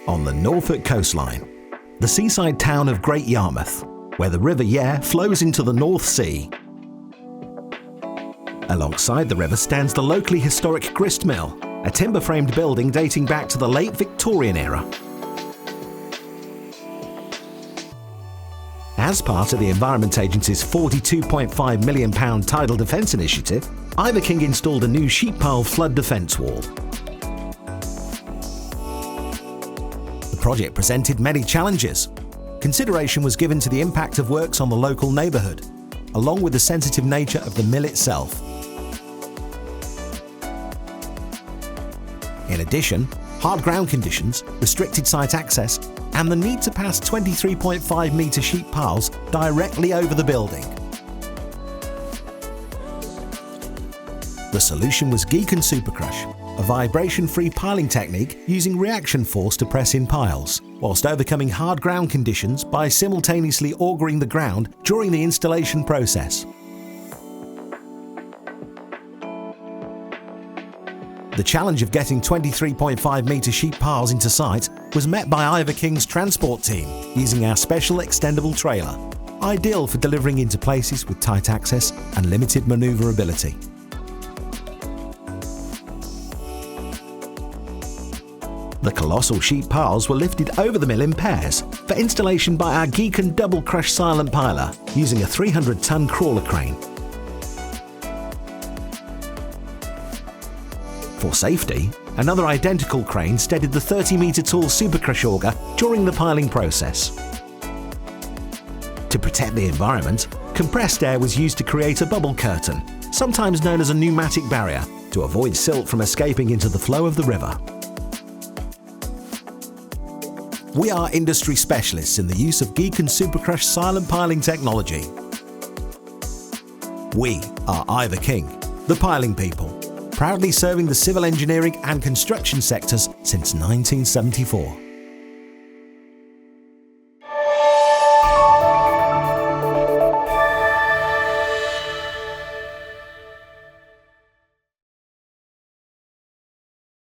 on the Norfolk coastline, the seaside town of Great Yarmouth, where the River Yare flows into the North Sea. Alongside the river stands the locally historic Grist mill, a timber-framed building dating back to the late Victorian era. As part of the Environment Agency's £42.5 million tidal defence initiative, Ivor King installed a new sheep pile flood defence wall. The project presented many challenges. Consideration was given to the impact of works on the local neighbourhood, along with the sensitive nature of the mill itself. In addition, hard ground conditions, restricted site access, and the need to pass 23.5 metre sheep piles directly over the building. The solution was Giken Supercrush, a vibration-free piling technique using reaction force to press in piles, whilst overcoming hard ground conditions by simultaneously augering the ground during the installation process. The challenge of getting 23.5 metre sheep piles into site was met by Ivor King's transport team using our special extendable trailer, ideal for delivering into places with tight access and limited manoeuvrability. The colossal sheep piles were lifted over the mill in pairs for installation by our Giken double crush silent piler using a 300-ton crawler crane. For safety, another identical crane steadied the 30-metre tall Supercrush auger during the piling process. To protect the environment, compressed air was used to create a bubble curtain, sometimes known as a pneumatic barrier, to avoid silt from escaping into the flow of the river. We are industry specialists in the use of Giken Supercrush silent piling technology. We are Ivor King, the piling people, proudly serving the civil engineering and construction sectors since 1974.